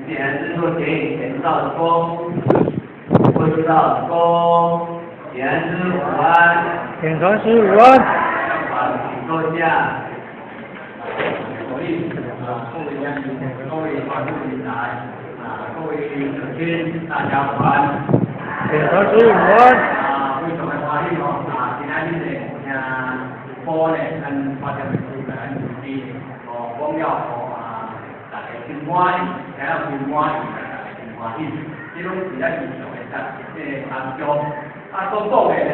点之处请前道公，不知道公，言之午安。请传师午安。请坐下。各位法律人才各位友军，大家午安。请传师午安。非常的欢喜今天呢，听播呢，跟发展的主持人主持讲了大家真欢喜，听了真欢喜，大家真欢喜。这拢是咱日常的当中，所讲的呢，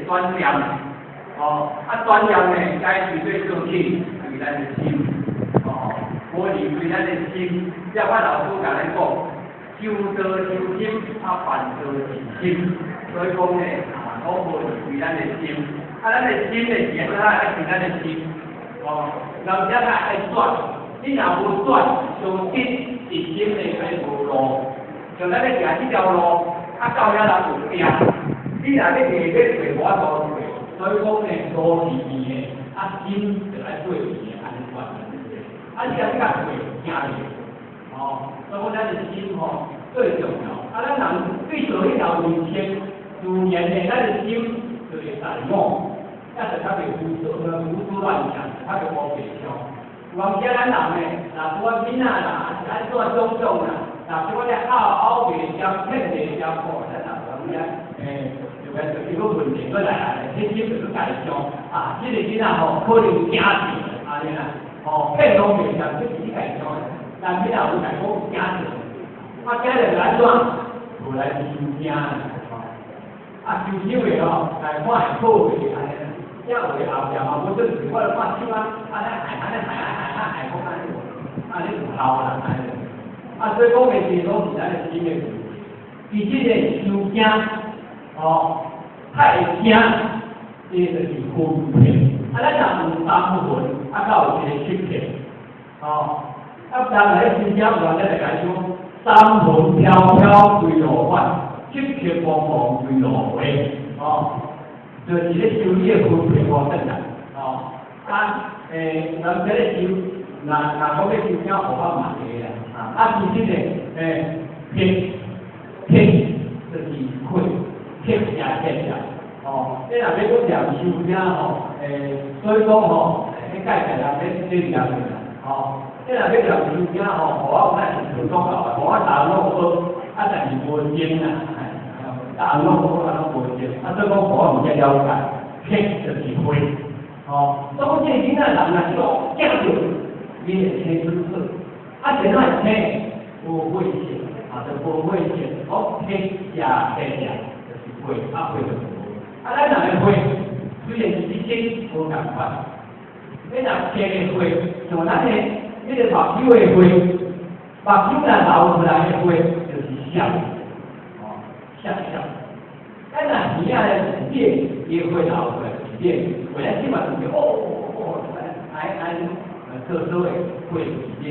专念，专念呢，该绝对做起对咱的心，我离对咱的心，即我老师甲咱讲，修道修心，烦恼是心，所以讲呢，我无离对咱的心，咱的心呢，是爱是咱的心，人家爱转，你若无转，相信是心呢会无路，像咱咧行这条路，到遐人有惊，你若咧下要过我路过，所以讲呢，路是圆的，心就爱过圆的，安尼款。你若甲过惊哩，所以讲咱的心最重要。咱人对做迄条人生自然的，咱的心就是善恶，也是较袂胡思乱想，较袂无白想。有当时咱人呢，若做囡仔啦，是安怎种种啦，若做咧拗袂相，骗袂相苦，咱人讲就个一个问题过来啊，天天就去解想这个囡仔可能惊着安尼啦。骗拢袂相，这是你解想的，但你若有来讲惊着，惊着安怎？无来修惊修心的来看好的安尼，这有的后边无准是我来看手安尼害讲安尼有效啦安尼，所以讲的是拢是咱的心的问题。其实呢，修惊太惊，这就是分别。咱若有三魂，才有一个七魄。当然咧，真正有人咧来讲，三魂飘飘归路返，七魄茫茫归路回。就是咧修这个分别无等啦。人在咧修，若讲咧修正好法嘛个啦。其实呢，魄就是慧，魄也偏啦。你若要讲念修正所以讲你介绍人咧念啦。你若要念修正我有咱就讲到，我大脑好，但是无精啦，大脑好无精，所以讲我唔只了解，魄就是慧。所以这囡仔人若讲着，你会听清楚。怎样听？无慧性，就无慧性。魄也就是慧，慧就是无。咱人的慧，虽然是一无共款，你若听的慧，像咱的目睭的慧，目睭若流出来的慧，就是相，相。咱若耳仔的念，伊会流出来是念，为咱起码就是特殊的慧是念。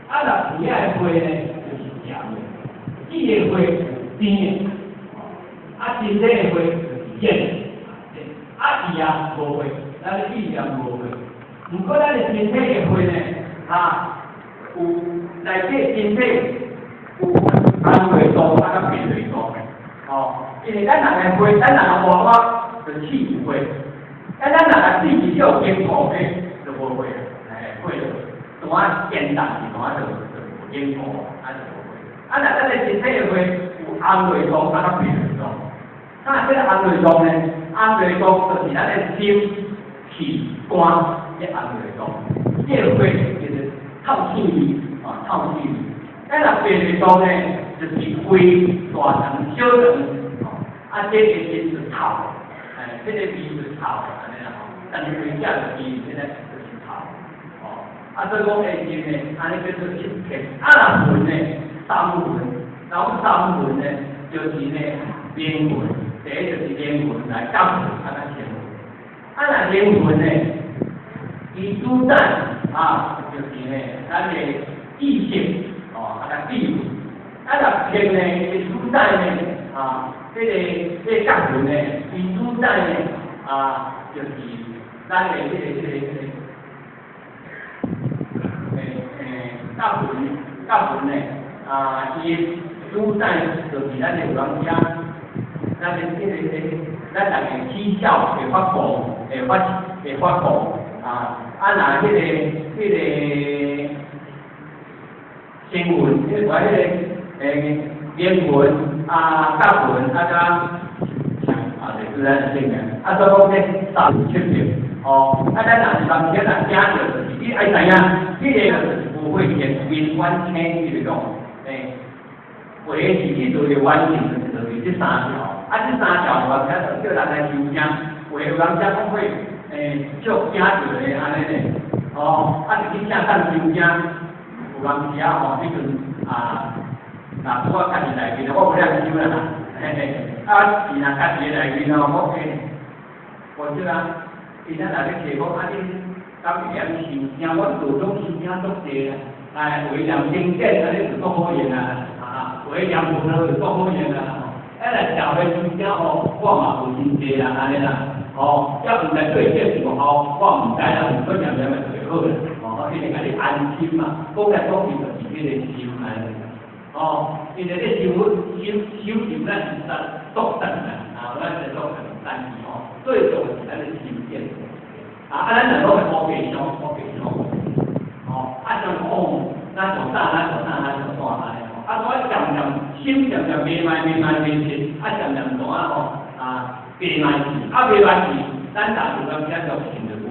若耳仔的慧呢，就是相的，意的慧就是甜的，身体的慧就是见的。意无慧，咱的意也无慧。不过咱的身体的慧呢，有内底身体有安慰度，甲变慰度的。因为咱人的慧，咱人的活法就气慧，咱人的自己就有健康的，就无慧。慧就单简单是单就无健康，就无慧。若咱的身体的慧有安慰度，甲变慰度。这个安慰度呢？安慰度就是咱的心、气、肝的安慰度，这个会就是透气力，透气力。咱若变慰度呢，就是灰、大肠、小肠，这个就是透，这个味就是透，安尼啦。但是微小的味，现在就是透，所以讲会心呢，安尼叫做七魄。若魂呢，三魂，三魂呢，就是呢灵魂。第一就是灵魂来感受咱的天魂，若灵魂呢，伊主宰就是呢咱的意识甲智慧。若魄呢，伊主宰呢这个感魂呢，伊主宰呢就是咱的感魂呢，伊主宰就是咱的老人家，咱的咱大家起效会发光，会发光那迄个新闻，迄个英文甲文就是咱的性命，所以讲这30七秒，咱若是当天听着，你爱知影，迄个就是不会言完全迄种，维持迄度的完整就是这3条，这3条的话，叫人来修正，为有人家讲会，足惊着的安尼咧，就去正当修正，有人时迄阵我家己内面，我不了修啦，是若家己内面我即伊咱来咧摕讲你敢嫌修正，我做种修正足济啦，为了精简安尼就足好用为了不能就足好用来调的修正我嘛有真济啦，安尼啦，要毋知对这有效，我毋知啦，有可能就最好啦，伊就甲你安心嘛，讲来讲去就是迄个心安尼。因为咧修行咱是作等啦，咱是作等单字最重是咱的心见咱能够好变相，像咱上咱所以渐心渐慢慢变切，渐大变慢去，变慢去，咱大部分咱就行得无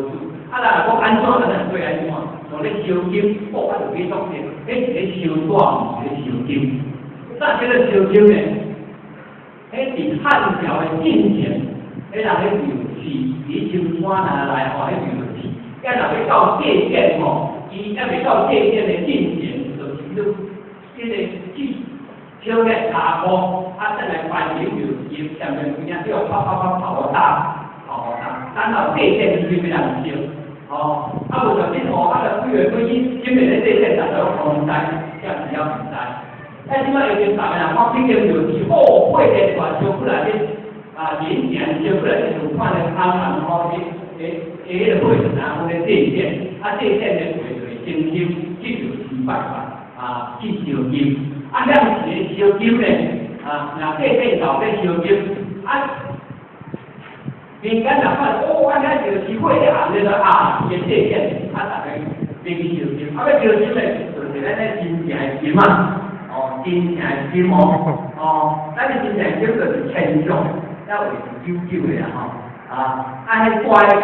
数，咱讲安怎咱对安怎，从咧修经，就几种嘅，迄是咧修短，是咧修经，那这个修经呢？迄是汉朝的进前，迄人咧就是以青山来迄就是，若要到界限伊还未到界限的进前，就是迄个手咧查埔，再来反应就是下面有影叫跑大，等到界限就要人修。无就恁就规个今年的这些大家都唔知，这样子要唔知。即摆有啲大人讲，毕竟就是会的话，烧出来的年前烧出来的有看的汤人迄个会有咧界限，界限咧就是真心，这就是失败法去烧金。咱是烧金咧，若界限到咧烧金民间人看，安尼就是会的行列伊界限，大家别去烧金，要烧金咧，就是咱咧真正的金真正的金咱的真正的金就是千种，要为99的迄乖气，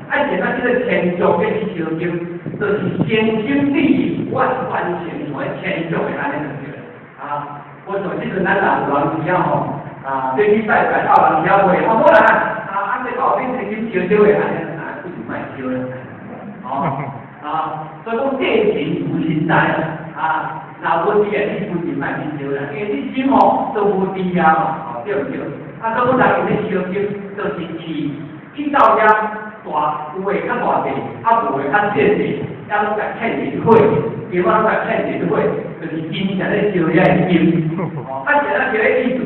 现在这个千种要去烧金，就是先经利益，完全从千种的安尼就是我说这个咱人对去拜拜到人家会，好啦。这搞定是去烧烧的，不是卖烧的，所以讲界限有存在那无知你不是卖去烧啦，因为你心都无知对不对？所以我来去烧烧，就是去到遐大有诶较大地，无诶较细地，要拢甲欠人火，叫我甲欠人火，就是真正咧烧遐金，现在就咧意思。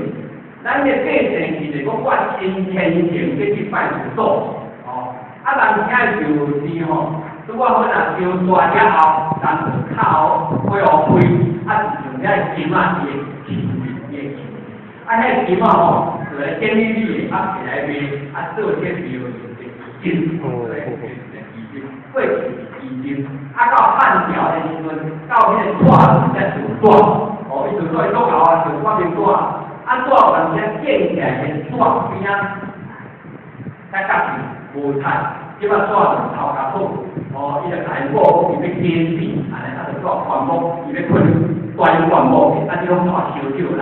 咱的界限是讲我真虔诚去拜佛祖，人听就是如果我若烧大了后，人就靠会开，是用遐金伊的迄金就来建立你的，起来卖，做些标金，贵是金，到汉朝的时阵，到迄个纸才做纸，伊就做做后就发明纸。纸完全建起来的纸边较夹紧无晒，即摆纸就头甲好，伊就大布伊要坚实，安尼就做环保，伊要困端环保，这种大烧酒啦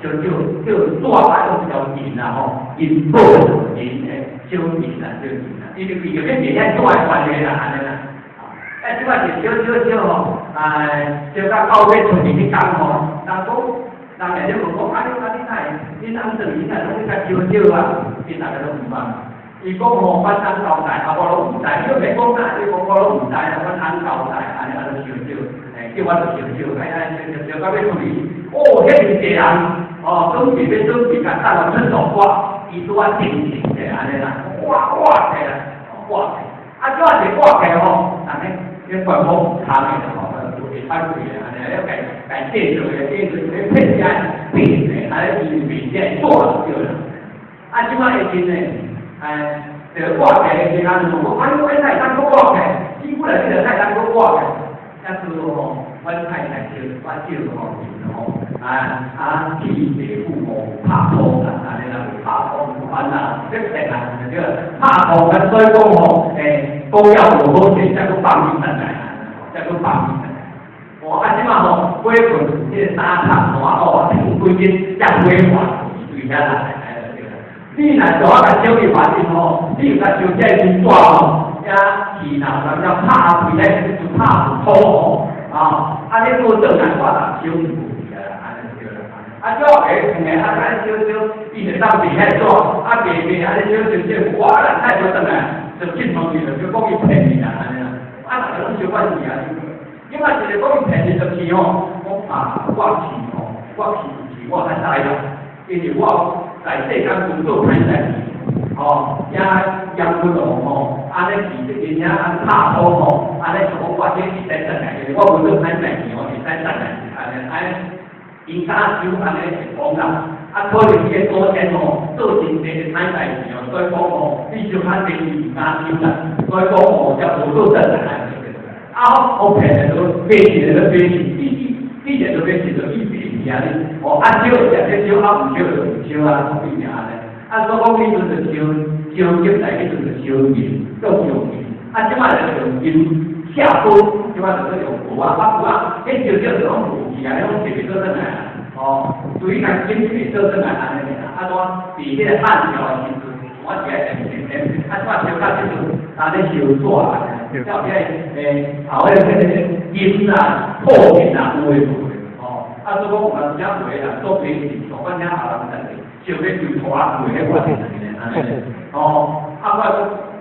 烧酒叫纸来拢叫银啦银布银诶，烧银啦，伊就变个变遐纸诶关系啦，安尼啦。即摆是烧烧到到尾出面去讲人讲人家就讲你当时你拢去甲烧烧伊大家都唔捌。伊讲阮当交代，我拢唔知，你都袂讲啥，你讲我拢唔知啦，阮当交代，安尼就烧烧，叫我就烧烧，烧到要出面。遐是一个人，准备甲大人出手挂，伊拄啊定定者安尼啦，挂起来，挂起，只要是挂起大家迄环保汤的会反对的安尼。改建筑的建筑的配件变的，还是比件做了对了。啊，即摆会真诶，这个挂起是安怎？我看我太太都挂起，几乎来这个太太都挂起，但是吼，我太太就我就吼，替父母拍拖啦，安尼啦，拍拖唔烦啦，即係啦，这个拍拖嘅，所以讲吼，都要有好势，才去放你上来，才去放你上来。我即嘛吼，买份即个沙滩哦，几斤才买完，对下来。你若做啊个小嘅环境吼，你有甲小姐真大吼，呀，气闹人家拍开咧，就拍不透吼，你做正来我打小唔去啊，安尼对啦。叫下同个咱少，伊就当地遐做，别安尼少，我啦太多等来，就进房去了，就讲伊骗你啦，安尼啦。大家拢小关系啊，因为一个讲伊骗你就是吼，我气吼，我还知啦，因为我。在世间工作歹代志，也养不落吼，安尼是人家安拍拖吼，安尼就讲我这是在等来，我工作歹代志吼，是在等来，安因家就安尼是讲啦，可能伊个多钱吼，做真济个歹代志所以讲吼，你就看你家就啦，所以讲吼，就无做等来，我骗人都骗钱都骗钱，你人都骗钱都一笔。少，少就少，唔少就唔少啊，对命咧。所以讲你就是少金来，你就是少银，都少银。即摆就用金下刀，即摆就是用符啊，迄少少就用符字啊，迄种特别做阵来对于咱金水做阵来安尼个，比迄个汉朝的时阵，我是爱即摆小较即阵，咧烧纸啊，叫后迄个金啊、破银啊，有诶无？所以讲我们讲话啦，做平时，我讲下人等少要对拖啊，对迄个安尼。我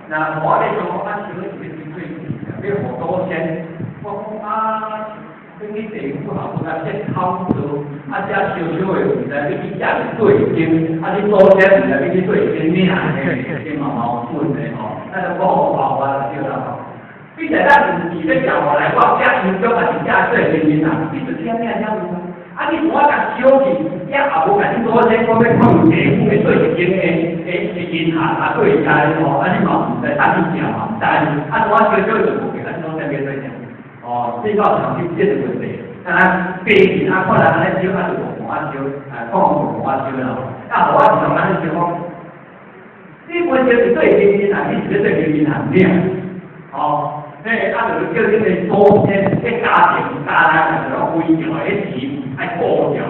那我咧讲，少一点对，要好多先，我讲跟你地不好，先掏出，这少少的唔知你去价对金，你多些唔知你去对金，你係矛盾的那就讲好啊，对啦。并且咱自己咧讲话来讲，家庭中是价对金啊，你是听咩样子？你我甲小气，也无甲你做这我要碰地，我要对金的银行对家吼，你嘛唔知打你讲嘛，但我少少就无给咱讲在面对讲，这个长期这个问题，别人可能安尼少，就无少，讲无少咯，我是讲安尼想讲，你本身是对银行，你是对银行咩？就是叫你多些家庭家就规条的钱。爱顾着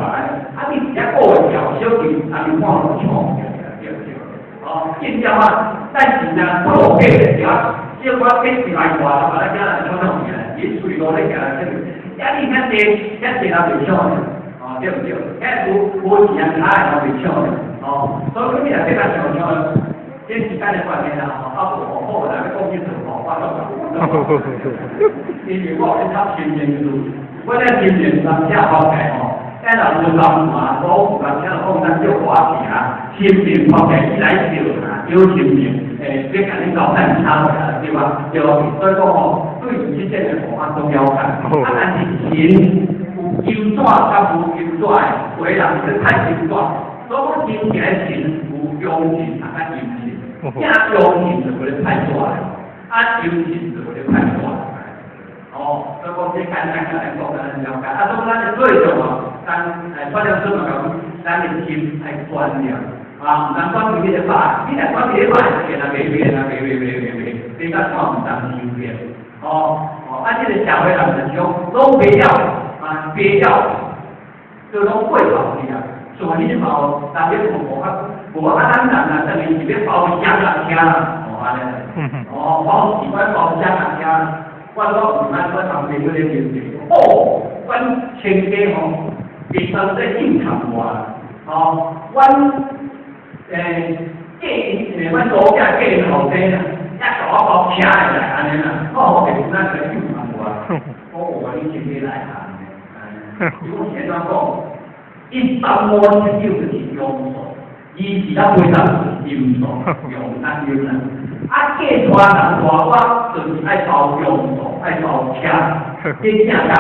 你只顾着小钱，你看落错对。见了但是呢，不给的小我给起来话，把咱家人做弄起来，你处理到那个你看这人未抢的，对不对？无钱他也未抢的，所以你若这个想抢，这时间的观念啦，我后来讲清楚，我因为我是读新闻书。我在今年上下发财在老师讲话，我讲讲咱就话题新年发财一来有新年，这肯定搞蛋差的对吧？所以讲对于这些人重要感，但是钱有金纸甲无金纸有的人是太金纸，所以讲金钱的钱有用钱甲金钱，用钱就会太大金钱就会太大。所以讲这简单来讲，咱了解。当咱的对象咱发展什么讲，咱的心爱观念咱管理这个法，你来管理这个法，别你看看唔当修炼。这个社会人就讲，拢不要，就拢过好啲所以你嘛，大家无咱人等于是要包厢听安尼。喜欢包厢听。我唔按我旁边嗰啲面子，阮亲家平常在应酬阮阮左家嫁后生一大包车来安尼啦，我平常在应酬我你亲家来如果现在讲，一般我就是用手，伊是咱非常用手，用咱用人。嫁娶人大我就是爱包用手，爱包车，这正解。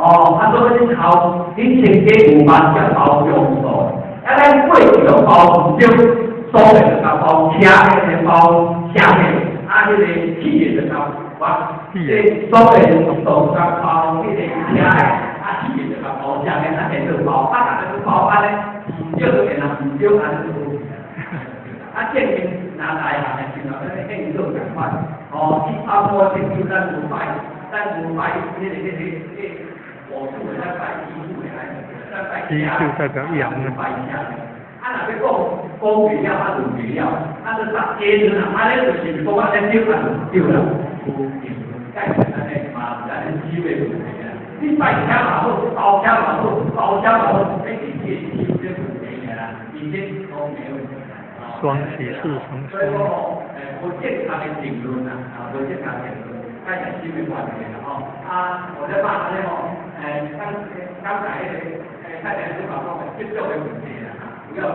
哦，啊，所以头你前几有万只包用数，啊，咱过去就包唔少，所谓就包车的包下面，啊，迄个企业就哇，这所谓数就包迄个车的，啊，企业就包下面，啊，现在包，啊，大家都包安尼，唔少就变啦，唔少安尼就。啊，证明拿大行的时候，咱证明都共款。哦，去超过证明咱500，迄个我数的咱100基数的来，基数代表阳500以下的。啊，若要讲高原料，啊论原料，啊这10阶段啊，啊，就是讲啊，咱少啊少啦，解决咱的嘛，咱的机会问题啦。你摆车嘛好，包车嘛好，包车嘛好，这是机会问题啦，已经都没问题。双喜事成所以说，不健康的评论啊，不健康的评论，大家基本观点了哦。啊，我在骂他呢哦，刚才太太就讲讲接触的问题啦，不要，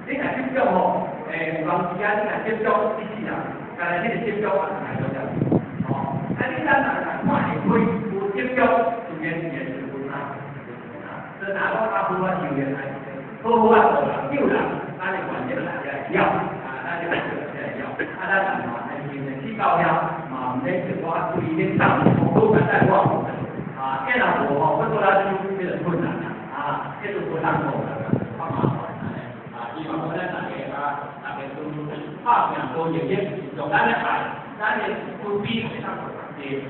你若接触哦，长时间你若接触一世人，但係你接觸啊，係咗就，哦，啊你咱人看會開有接觸，就變是不差，這哪個大部分經驗來，好好啊，救人。咱的关键来要，咱就来要，咱人嘛，去到了，嘛，唔免就我注意点上，都在在我，电脑我不做咱就有点困难啦，这就不难做了，好麻烦希望我哋大家都拍两多嘢嘅，用咱嚟買，咱嘅都比上嘅，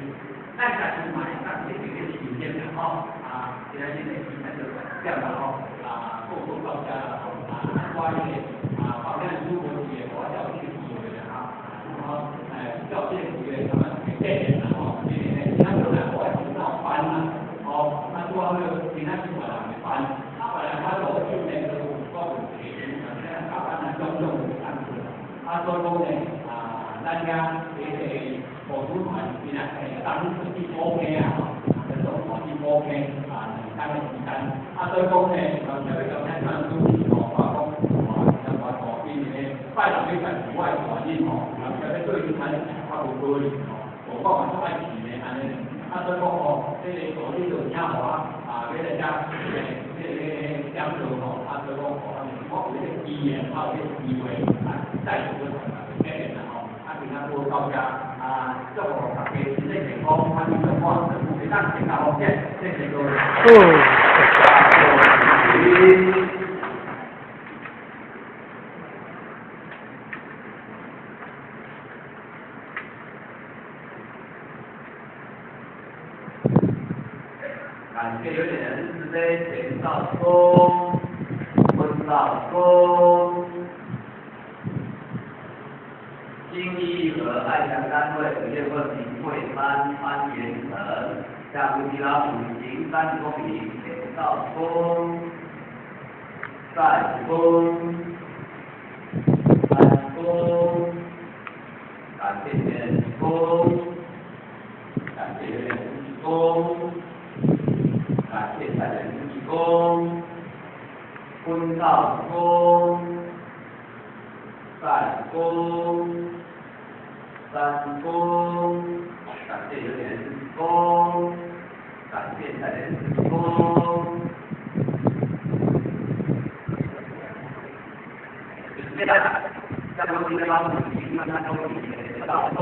咱家去買，咱自己嘅時間嘅嗬，現在現在就這樣啦嗬，個個國家。關於好像如果也我要去以為啊，然後教練員他們給點然後這邊他就來我也知道班啦，哦，他說那個其他主管的班，他本來他說去那個國語培訓，現在他班呢種上去了，他說講呢大家這個國語團現在當時是 OK 啊，這種是 OK 大概時間，所以講呢就會咁樣講都。快樂嘅以外環境哦，有啲對於睇發佈多啲哦，我講係前嘅安尼，所以講哦，即係嗰啲就聽話俾大家即係講到哦，所以講我哋嘅語言或者語彙在嗰個嘅人哦，其他都高家即係我特別即係講翻啲嘅話，其他其他學嘅即係都感谢有点人慈悲，钱少公，温少公，经义和爱乡单位5月份评会班员成，向无锡老虎行3公里，钱少公，善公，三公，感谢钱公，感谢有点公。感谢在人义工、坤道工、善工、三工，感谢有点工，感谢在人义工。现在，在我们的老师慢慢都理道工、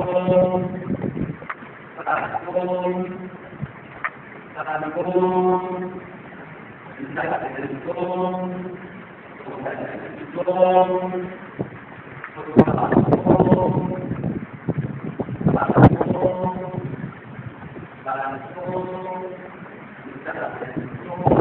善工。三公，在人公，在人公，大公，大公，三公，在人公。